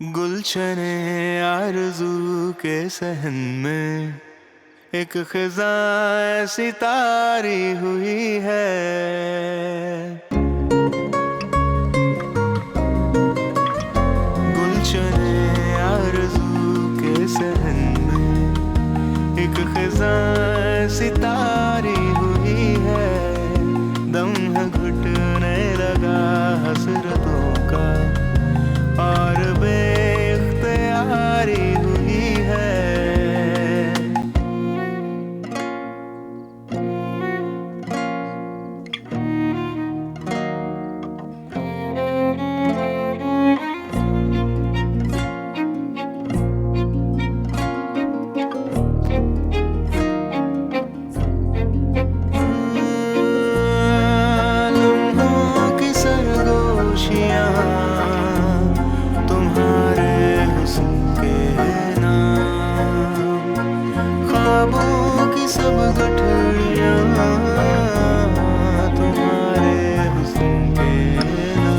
गुलशने आरज़ू के सहन में एक ख़िज़ा ऐसी तारी हुई है। गुलशने आरज़ू के सहन में एक ख़िज़ा ऐसी तारी हुई है। दम है घुटने लगा हसरतों का और बेख्तियारी हुई है। लम्हों की सरगोशियाँ तुम्हारे हुस्न के नाम, ख्वाबों की सब गठरियाँ तुम्हारे हुस्न के नाम।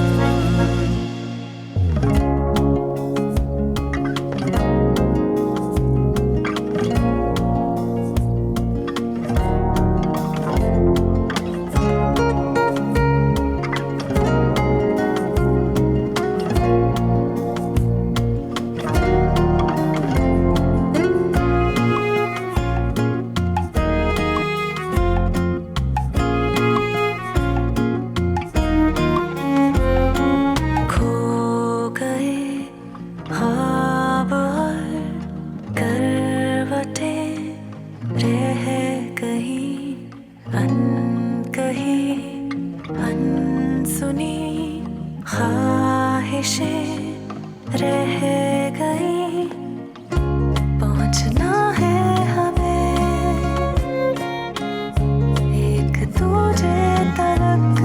खो गए ख्वाब और करवटें रह गई अनकही अनसुनी ख्वाहिशें रह गई। पहुंचना है हमें एक दूजे तक,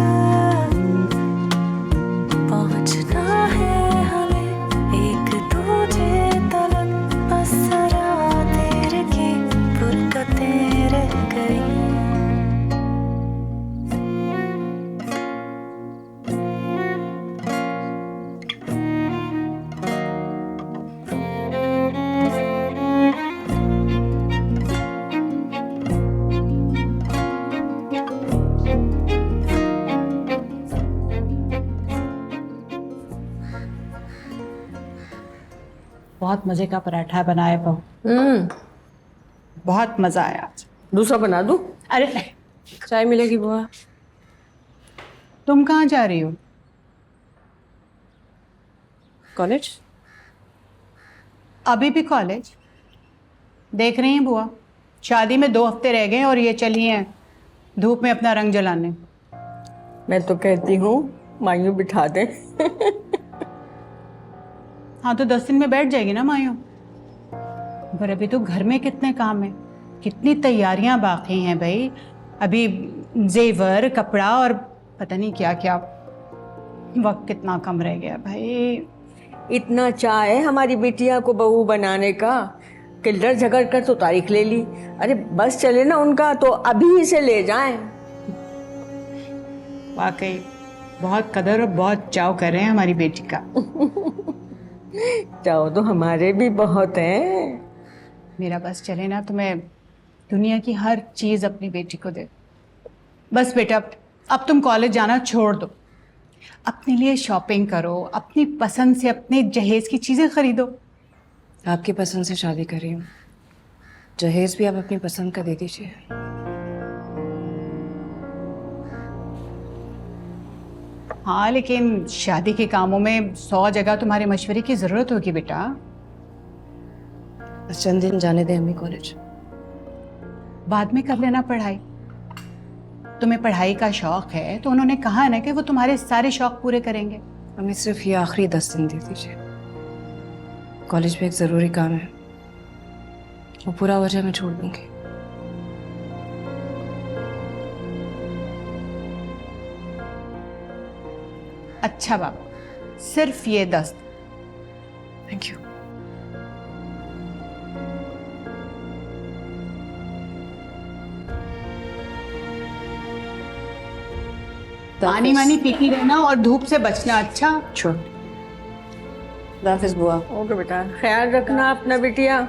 पहुंचना है हमें एक दूजे तक। बस जरा देर की फुरकतें रह गई। बहुत मजे का पराठा बनाया बहू। बहुत मजा आया आज। दूसरा बना दूं? अरे नहीं, चाय मिलेगी बुआ? तुम कहाँ जा रही हो? कॉलेज? अभी भी कॉलेज? देख रही हैं बुआ, शादी में 2 हफ्ते रह गए और ये चली हैं धूप में अपना रंग जलाने। मैं तो कहती हूँ मायूं बिठा दे। हाँ तो 10 दिन में बैठ जाएगी ना मायूं। पर अभी तो घर में कितने काम है, कितनी तैयारियां बाकी हैं भाई। अभी जेवर, कपड़ा और पता नहीं क्या क्या। वक्त कितना कम रह गया भाई। इतना चाहे हमारी बिटिया को बहू बनाने का, किल्लर झगड़ कर तो तारीख ले ली। अरे बस चले ना उनका तो अभी इसे ले जाएं। वाकई बहुत कदर और बहुत चाव कर रहे हैं हमारी बेटी का। चाहो तो हमारे भी बहुत हैं। मेरा बस चले ना तो मैं दुनिया की हर चीज अपनी बेटी को दे। बस बेटा अब तुम कॉलेज जाना छोड़ दो, अपने लिए शॉपिंग करो, अपनी पसंद से अपने जहेज की चीजें खरीदो। आपकी पसंद से शादी कर रही हूँ, जहेज भी आप अपनी पसंद का दे दीजिए। हाँ लेकिन शादी के कामों में 100 जगह तुम्हारे मशवरे की जरूरत होगी बेटा। बस चंद दिन जाने दें अम्मी कॉलेज। बाद में कर लेना पढ़ाई। तुम्हें पढ़ाई का शौक है तो उन्होंने कहा ना कि वो तुम्हारे सारे शौक पूरे करेंगे। अम्मी सिर्फ ये आखिरी 10 दिन दे दीजिए, कॉलेज में एक ज़रूरी काम है, वो पूरा वजह मैं छोड़ दूंगी। अच्छा बाबा, सिर्फ ये 10। Thank you. पानी वानी पीती रहना और धूप से बचना। अच्छा श्योर। हाफिज बुआ। ओके बेटा, ख्याल रखना अपना बिटिया।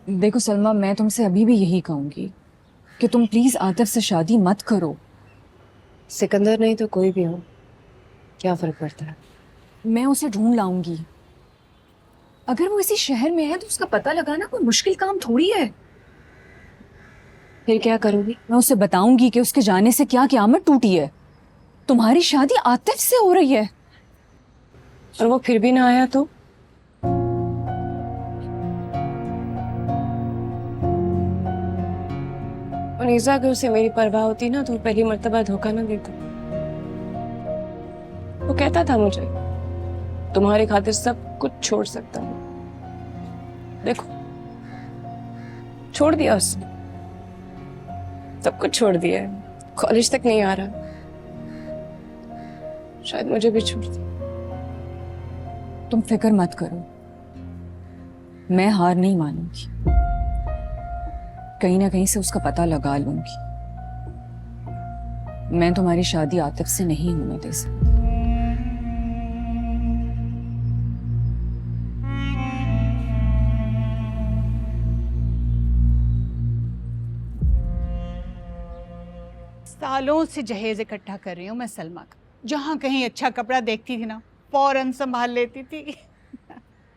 देखो सलमा, मैं तुमसे अभी भी यही कहूंगी कि तुम प्लीज आतिफ से शादी मत करो। सिकंदर नहीं तो कोई भी हो, क्या फर्क पड़ता है? मैं उसे ढूंढ लाऊंगी। अगर वो इसी शहर में है तो उसका पता लगाना कोई मुश्किल काम थोड़ी है। फिर क्या करोगी? मैं उसे बताऊंगी कि उसके जाने से क्या क़यामत टूटी है। तुम्हारी शादी आतिफ से हो रही है। और वो फिर भी ना आया तो? उनीसा अगर उसे मेरी परवाह होती ना तो पहली मर्तबा धोखा ना देता। वो कहता था मुझे, तुम्हारी खातिर सब कुछ छोड़ सकता हूँ। देखो, छोड़ दिया उसने, सब कुछ छोड़ दिया है। कॉलेज तक नहीं आ रहा, शायद मुझे भी छोड़ दिया। तुम फिक्र मत करो, मैं हार नहीं मानूंगी। कहीं ना कहीं से उसका पता लगा लूंगी। मैं तुम्हारी शादी आतिफ से नहीं होने दे सकती। सालों से जहेज इकट्ठा कर रही हूँ मैं सलमा का। जहाँ कहीं अच्छा कपड़ा देखती थी ना, फौरन संभाल लेती थी।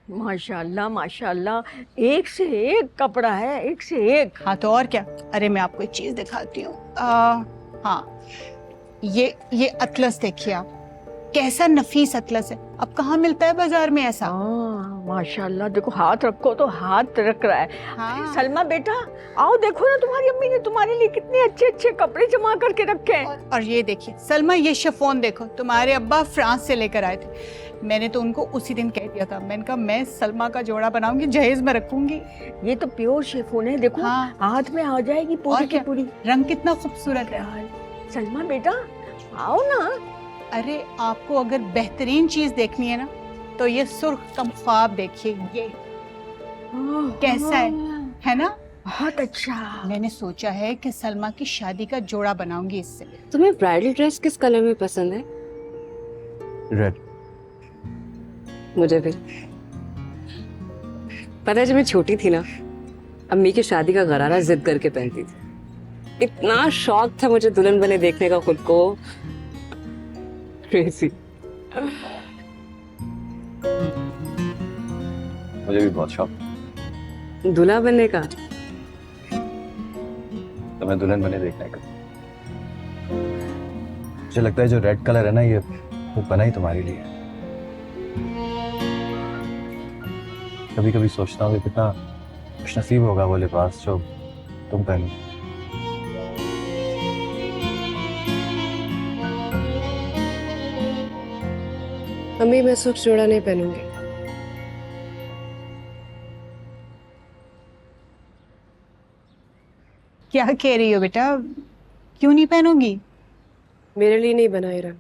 माशाल्लाह माशाल्लाह, एक से एक कपड़ा है, एक से एक। हाँ तो और क्या। अरे मैं आपको एक चीज दिखाती हूँ। हाँ, ये अतलस देखिए आप, कैसा नफीस अतलस है। अब कहाँ मिलता है बाजार में ऐसा। हाँ माशाल्लाह, देखो हाथ रखो तो हाथ रख रहा है। हाँ। सलमा बेटा, आओ देखो ना, तुम्हारी अम्मी ने तुम्हारे लिए कितने अच्छे अच्छे कपड़े जमा करके रखे हैं। और ये देखिए सलमा, ये शिफॉन देखो, तुम्हारे अब्बा फ्रांस से लेकर आए थे। मैंने तो उनको उसी दिन कह दिया था, मैंने कहा मैं सलमा का जोड़ा बनाऊंगी, जहेज में रखूंगी। ये तो प्योर शिफॉन है, देखो हाँ। हाथ में आ जाएगी पूरी और की क्या, पूरी। रंग कितना खूबसूरत है। सलमा बेटा, आओ ना। अरे आपको अगर बेहतरीन चीज देखनी है ना, तो ये सुर्ख कम ख्वाब देखिए। ये कैसा है ना? बहुत अच्छा। मैंने सोचा है कि सलमा की शादी का जोड़ा बनाऊंगी इससे। तुम्हें ब्राइडल ड्रेस किस कलर में पसंद है? रेड। मुझे भी। पता है, जब मैं छोटी थी ना, अम्मी की शादी का गरारा जिद करके पहनती थी। इतना शौक था मुझे दुल्हन बने देखने का खुद को। क्रेजी। मुझे भी बहुत शौक। दूल्हा बनने का? तो मैं दुल्हन बने देखने का। मुझे लगता है जो रेड कलर है ना, ये वो बना ही तुम्हारे लिए। कभी कभी सोचता हूँ कि कितना खुशनसीब होगा वो लिबास जो तुम पहनो। अम्मी, मैं सुर्ख जोड़ा नहीं पहनूंगी। क्या कह रही हो बेटा, क्यों नहीं पहनोगी? मेरे लिए नहीं बना ये रंग।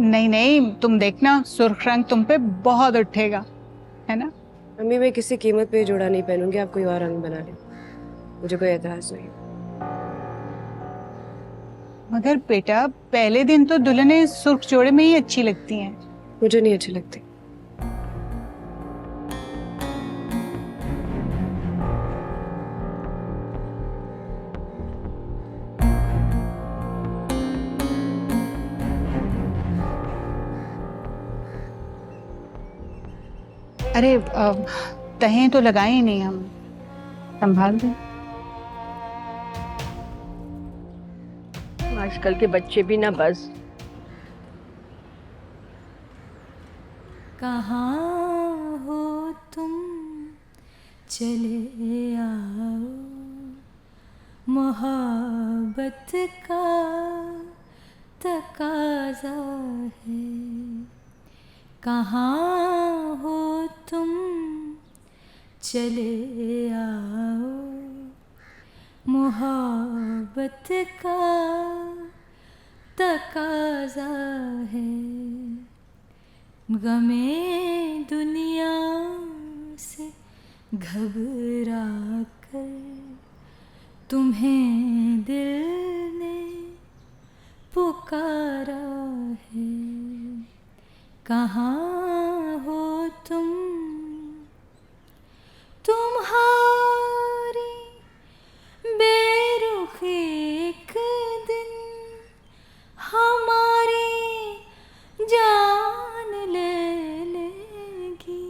नहीं नहीं, तुम देखना सुर्ख रंग तुम पे बहुत उठेगा, है ना? अम्मी, मैं किसी कीमत पे ये जोड़ा नहीं पहनूंगी। आप कोई और रंग बना ले, मुझे कोई एतराज नहीं। मगर बेटा, पहले दिन तो दुल्हनें सुर्ख जोड़े में ही अच्छी लगती हैं। मुझे नहीं अच्छी लगती। अरे तहें तो लगाए ही नहीं हम, संभाल दो। आजकल के बच्चे भी ना बस। कहाँ हो तुम चले आओ मोहब्बत का तकाजा है। कहाँ हो तुम चले आओ मोहब्बत का तकाजा है। गमे दुनिया से घबरा कर तुम्हें दिल ने पुकारा है। कहाँ हो तुम तुम्हारी बेरुखी एक दिन हमारी जान ले लेगी।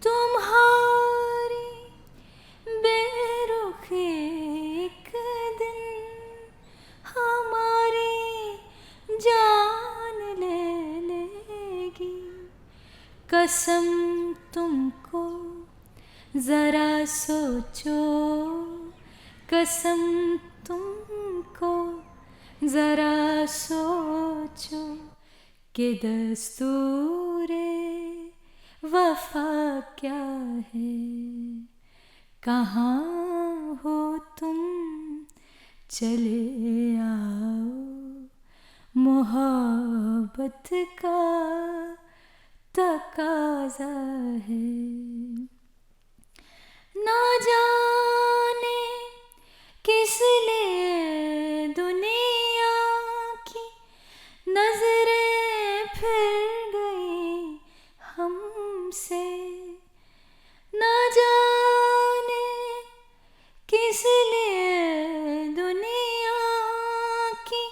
तुम्हारी बेरुखी एक दिन हमारी जान ले लेगी। कसम तुमको जरा सोचो, कसम तुमको जरा सोचो कि दस्तूरे वफा क्या है। कहाँ हो तुम चले आओ मोहब्बत का तकाजा है। ना जाने किस लिए दुनिया की नजरें फिर गई हमसे। ना जाने किस लिए दुनिया की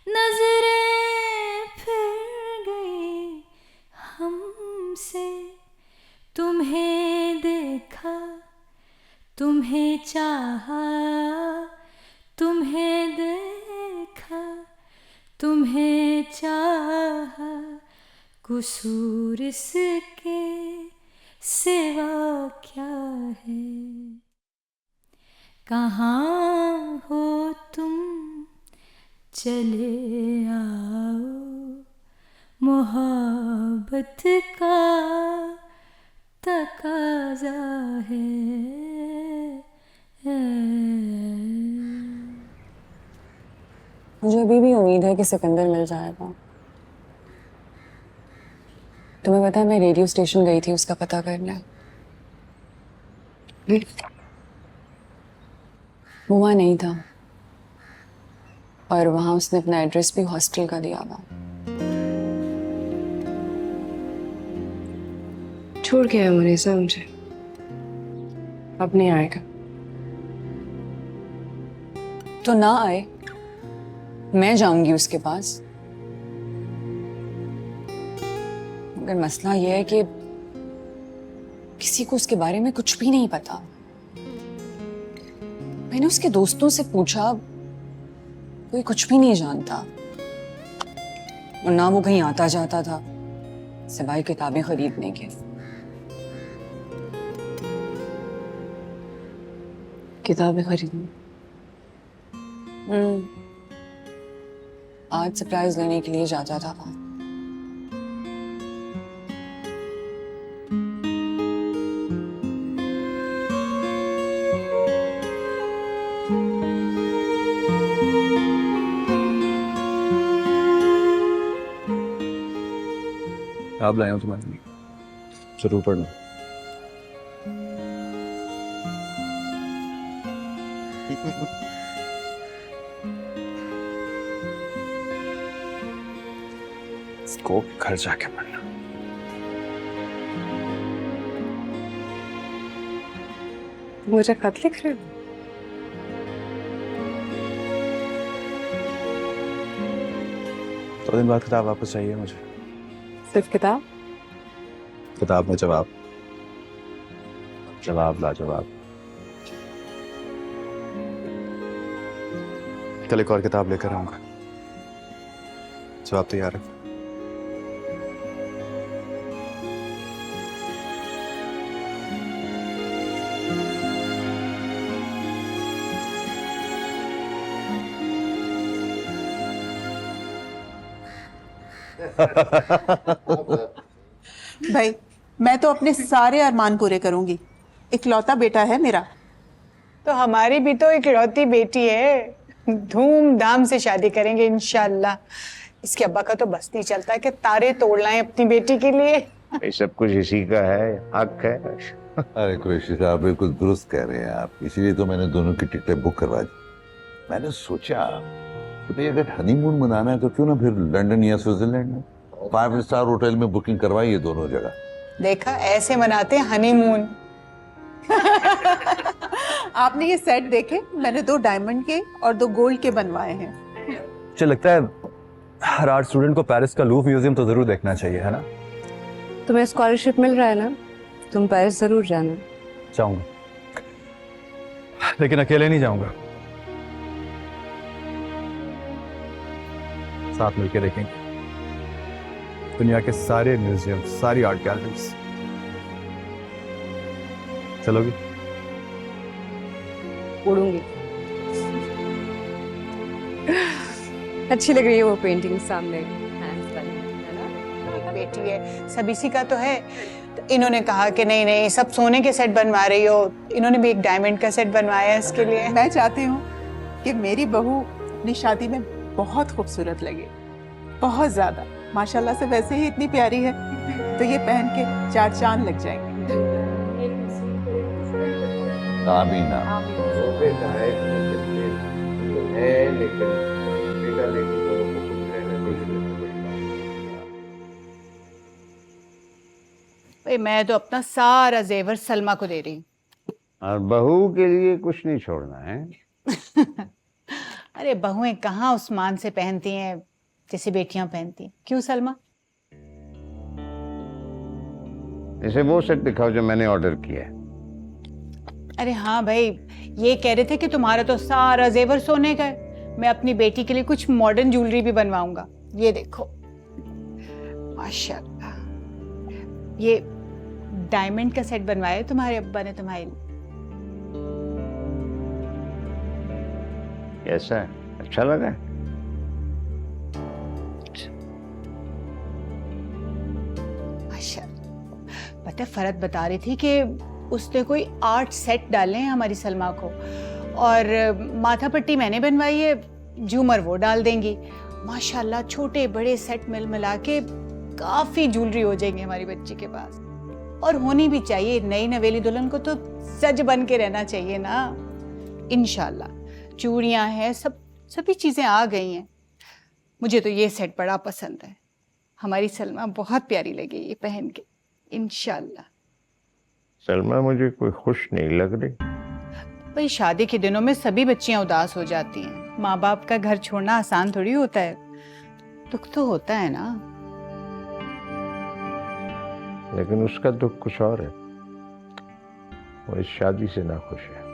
नजरें फिर गई हमसे। तुम्हें देखा, तुम्हें चाहा, तुम्हें देखा, तुम्हें चाहा, कसूर इसके सिवा क्या है। कहाँ हो तुम चले आओ मोहब्बत का तकाजा है। मुझे अभी भी उम्मीद है कि सिकंदर मिल जाएगा। तुम्हें पता है मैं रेडियो स्टेशन गई थी उसका पता करने। वो वहाँ नहीं था और वहाँ उसने अपना एड्रेस भी हॉस्टल का दिया हुआ। छोड़ के आया मुनीसा मुझे, अब नहीं आएगा। तो ना आए, मैं जाऊंगी उसके पास। मगर मसला यह है कि किसी को उसके बारे में कुछ भी नहीं पता। मैंने उसके दोस्तों से पूछा, कोई कुछ भी नहीं जानता। और ना वो कहीं आता जाता था सिवाय किताबें खरीदने के। किताबें खरीदने आज सरप्राइज लेने के लिए जाता था वहां। आप लाए हो तुम्हारे लिए, जरूर पढ़ना। इसको घर जाके पढ़ना। मुझे खत लिख रहे हो? तो दिन बाद किताब वापस चाहिए मुझे। सिर्फ किताब? किताब में जवाब, जवाब लाजवाब। कल एक और किताब लेकर आऊंगा। जवाब तैयार है। भाई मैं तो अपने सारे अरमान पूरे करूंगी, इकलौता बेटा है मेरा। तो हमारी भी तो इकलौती बेटी है, धूमधाम से शादी करेंगे इंशाल्लाह। इसके अब्बा का तो बस नहीं चलता कि तारे तोड़ लाएं अपनी बेटी के लिए। ये सब कुछ इसी का है, हक है। अरे कुरैशी साहब बिल्कुल दुरुस्त कह रहे हैं आप, इसीलिए तो मैंने दोनों की टिकटें बुक करवा दी। मैंने सोचा कि भाई अगर हनीमून मनाना है तो क्यों ना फिर लंदन या स्विट्जरलैंड में 5 स्टार होटल में बुकिंग करवाइए दोनों जगह। देखा, ऐसे मनाते हैं हनीमून। आपने ये सेट देखे? मैंने 2 डायमंड के और 2 गोल्ड के बनवाए हैं। मुझे लगता है हर आर्ट स्टूडेंट को पेरिस का लूव म्यूजियम तो जरूर देखना चाहिए, है ना? तुम्हें स्कॉलरशिप मिल रहा है ना, तुम पेरिस जरूर जाना। जाऊंगा, लेकिन अकेले नहीं जाऊंगा, साथ मिलकर देखेंगे दुनिया के सारे म्यूजियम, सारी आर्ट गैलरीज। चलोगी? उड़ूंगी। अच्छी लग रही है वो पेंटिंग सामने, hands वाली, है ना? एक बेटी है, सब इसी का तो है। तो इन्होंने कहा कि नहीं नहीं, सब सोने के सेट बनवा रही हो। इन्होंने भी एक डायमंड का सेट बनवाया है इसके लिए। मैं चाहती हूँ कि मेरी बहू अपनी शादी में बहुत खूबसूरत लगे, बहुत ज्यादा। माशाल्लाह से वैसे ही इतनी प्यारी है, तो ये पहन के 4 चांद लग जाएंगे। आमीन। बेटा है लेकिन बेटा बेटी दोनों को खुश रहना, खुश रहना। भाई मैं तो अपना सारा जेवर सलमा को दे रही हूँ। और बहू के लिए कुछ नहीं छोड़ना है। अरे बहुएं कहाँ उस्मान से पहनती हैं जैसे बेटियां पहनती हैं। क्यों सलमा? इसे वो सेट दिखाओ जो मैंने ऑर्डर किया है। अरे हाँ भाई, ये कह रहे थे कि तुम्हारा तो सारा जेवर सोने का है, मैं अपनी बेटी के लिए कुछ मॉडर्न ज्वेलरी भी बनवाऊंगा। ये देखो, माशाल्लाह, ये डायमंड का सेट बनवाया तुम्हारे अब्बा ने तुम्हारे लिए। कैसा है, अच्छा लगा है? माशाल्लाह। पता है, फरत बता रही थी कि उसने कोई 8 सेट डाले हैं हमारी सलमा को, और माथा पट्टी मैंने बनवाई है, झूमर वो डाल देंगी। माशाल्लाह छोटे बड़े सेट मिल मिला के काफी ज्वेलरी हो जाएंगे हमारी बच्ची के पास। और होनी भी चाहिए, नई नवेली दुल्हन को तो सज बन के रहना चाहिए ना। इंशाल्लाह चूड़ियां हैं, सभी चीजें आ गई हैं। मुझे तो ये सेट बड़ा पसंद है, हमारी सलमा बहुत प्यारी लगी ये पहन के। इंशाल्लाह। सलमा मुझे कोई खुश नहीं लग रही। भाई शादी के दिनों में सभी बच्चियां उदास हो जाती हैं। माँ बाप का घर छोड़ना आसान थोड़ी होता है, दुख तो होता है ना। लेकिन उसका दुख कुछ और है, वो इस शादी से नाखुश है।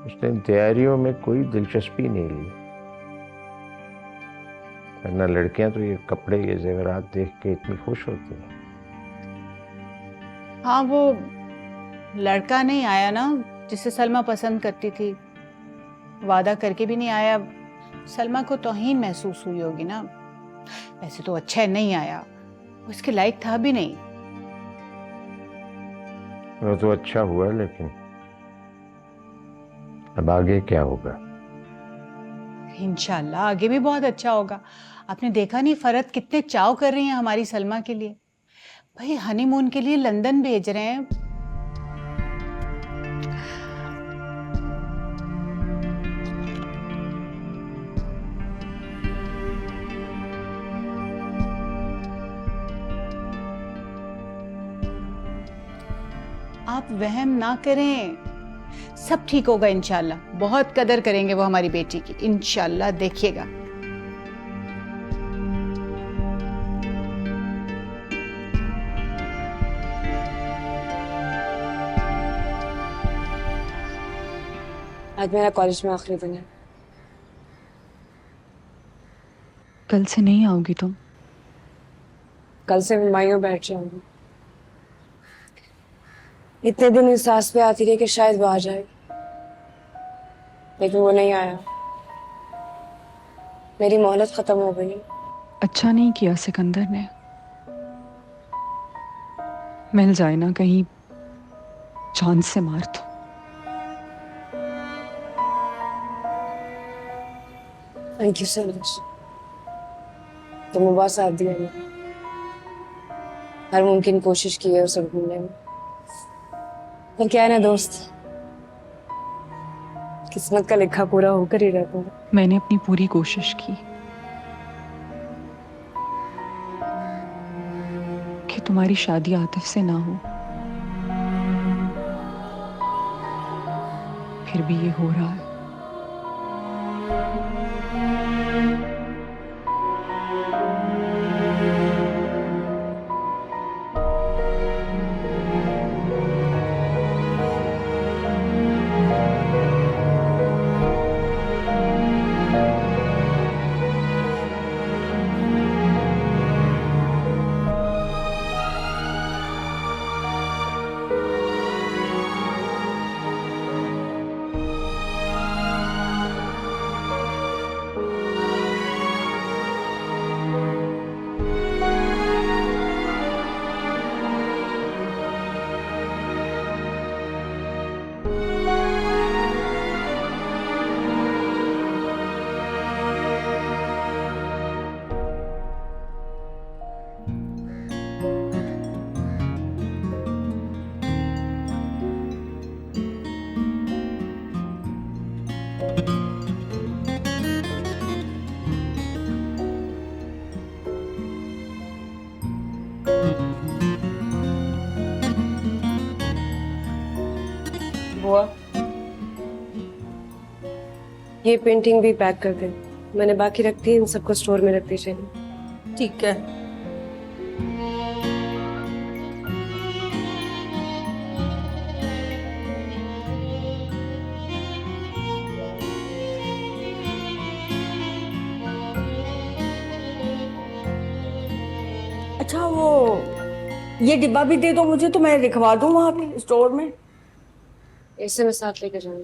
उसने इन तैयारियों में कोई दिलचस्पी नहीं ली, वरना लड़कियां तो ये कपड़े ये जेवरात देख के इतनी खुश होती हैं। हाँ, वो लड़का नहीं आया ना जिसे सलमा पसंद करती थी, वादा करके भी नहीं आया। सलमा को तौहीन महसूस हुई होगी ना। वैसे तो अच्छा है, नहीं आया, उसके लायक था भी नहीं। वो तो अच्छा हुआ, लेकिन अब आगे क्या होगा? इंशाल्लाह आगे भी बहुत अच्छा होगा। आपने देखा नहीं फरत कितने चाव कर रही हैं हमारी सलमा के लिए। भाई हनीमून के लिए लंदन भेज रहे हैं। आप वहम ना करें, सब ठीक होगा इंशाल्लाह। बहुत कदर करेंगे वो हमारी बेटी की, इंशाल्लाह, देखिएगा। आज मेरा कॉलेज में आखिरी दिन है। कल से नहीं आओगी तुम? कल से मैं मायूं बैठ जाऊंगी। इतने दिन इस सांस पे आती रही कि शायद वो आ जाए, लेकिन वो नहीं आया। मेरी मोहलत खत्म हो गई। अच्छा नहीं किया सिकंदर ने। मिल जाए ना कहीं जान से मार दो। Thank you so much. तुमने बहुत साथ दिया मुझे, हर मुमकिन कोशिश की है उसे ढूंढने में। पर क्या है ना दोस्त, किस्मत का लिखा पूरा होकर ही रहता है। मैंने अपनी पूरी कोशिश की कि तुम्हारी शादी आतिफ से ना हो, फिर भी ये हो रहा है। बुआ, ये पेंटिंग भी पैक कर दे। मैंने बाकी रख दी, इन सबको स्टोर में रख दीजिए। ठीक है। अच्छा वो ये डिब्बा भी दे दो मुझे, तो मैं लिखवा दूं वहां पे स्टोर में। इसे मैं साथ लेकर जाऊंगी।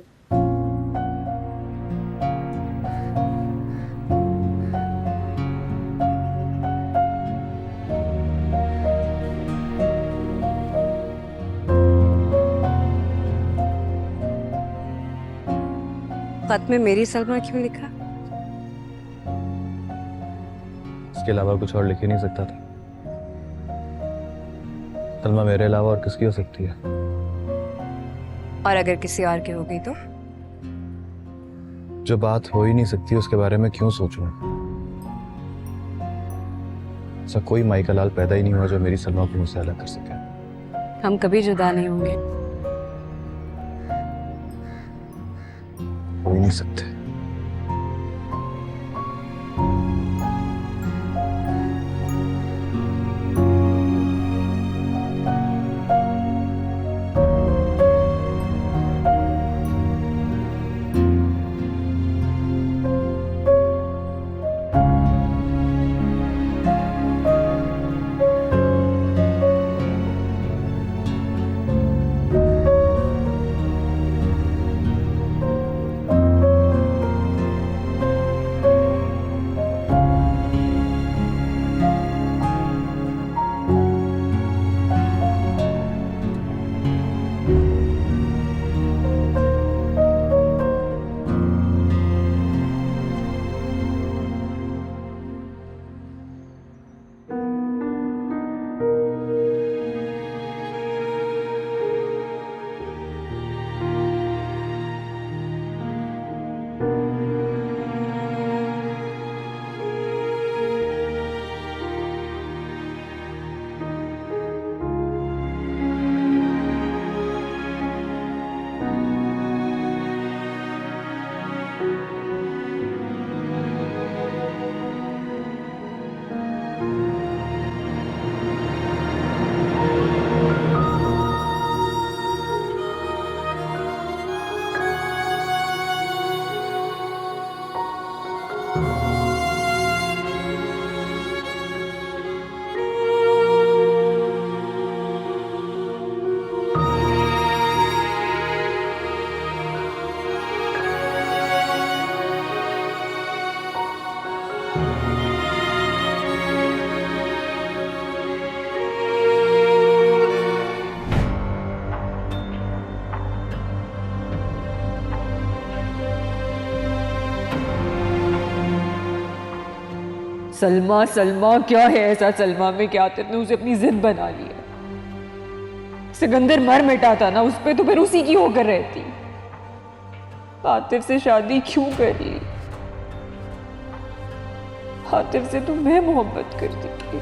खत में मेरी सलमा क्यों लिखा? इसके अलावा कुछ और लिख ही नहीं सकता था। सलमा मेरे अलावा और किसकी हो सकती है? और अगर किसी और की हो गई तो? जो बात हो ही नहीं सकती उसके बारे में क्यों सोचूं? ऐसा कोई माई का लाल पैदा ही नहीं हुआ जो मेरी सलमा को मुझसे अलग कर सके। हम कभी जुदा नहीं होंगे। हो ही नहीं सकते। सलमा सलमा क्या है ऐसा सलमा में कि आतिफ ने उसे अपनी जिद बना लिया। सिकंदर मर मिटा था ना उस पे, तो फिर उसी की होकर रहती। आतिफ से शादी क्यों कर ली? आतिफ से तो मैं मोहब्बत करती थी।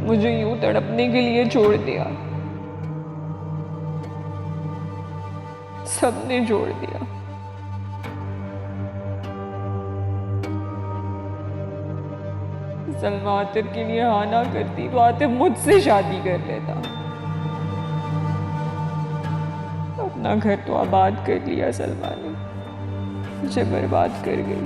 मुझे यूं तड़पने के लिए छोड़ दिया, सबने छोड़ दिया। सलमा आतिफ के लिए हाँ ना करती तो आतिफ मुझसे शादी कर लेता। अपना घर तो आबाद कर लिया सलमा ने, मुझे बर्बाद कर गई।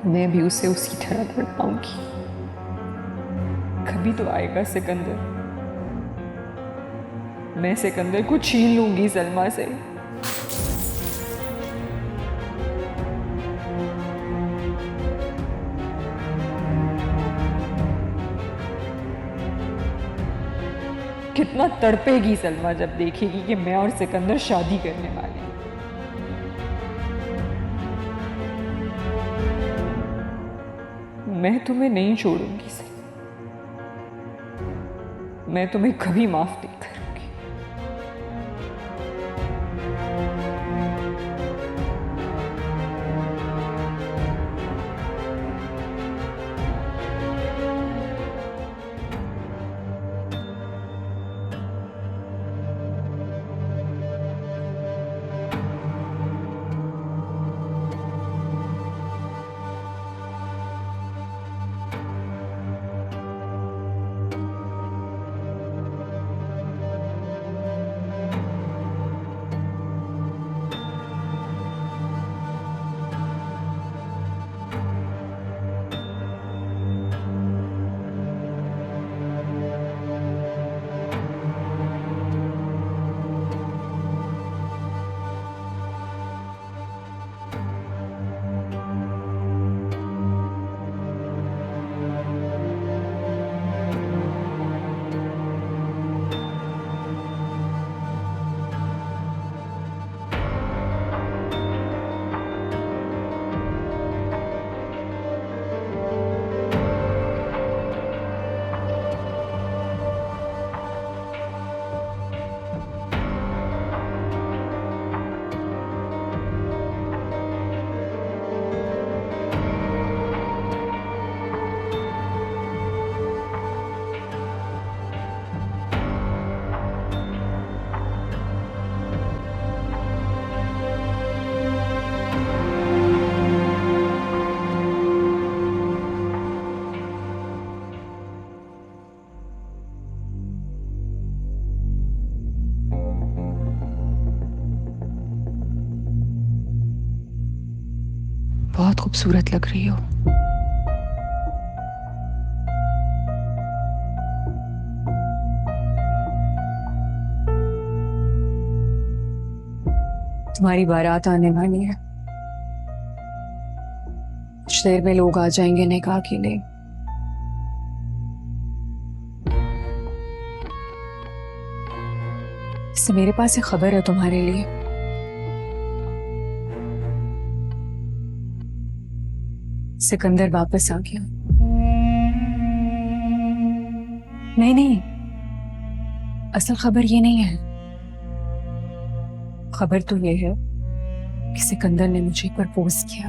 मैं भी उसे उसी तरह तड़पाऊंगी। कभी तो आएगा सिकंदर, मैं सिकंदर को छीन लूंगी सलमा से। कितना तड़पेगी सलमा जब देखेगी कि मैं और सिकंदर शादी करने वाले हैं। मैं तुम्हें नहीं छोड़ूंगी सलमा, मैं तुम्हें कभी माफ नहीं करूंगी। बहुत खूबसूरत लग रही हो। तुम्हारी बारात आने वाली है, कुछ देर में लोग आ जाएंगे निकाह के लिए। इससे मेरे पास एक खबर है तुम्हारे लिए। सिकंदर वापस आ गया। नहीं, असल खबर ये नहीं है। खबर तो ये है कि सिकंदर ने मुझे प्रपोज किया।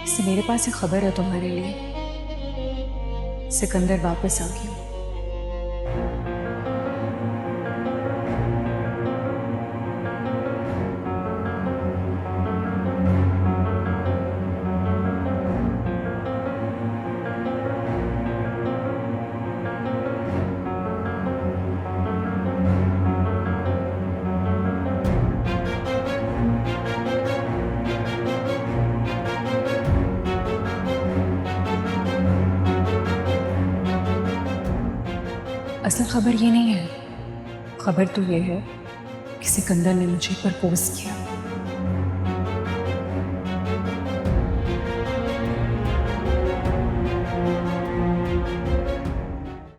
इससे मेरे पास एक खबर है तुम्हारे लिए। सिकंदर वापस आ गया। असल खबर ये नहीं है, खबर तो ये है कि सिकंदर ने मुझे प्रपोज किया।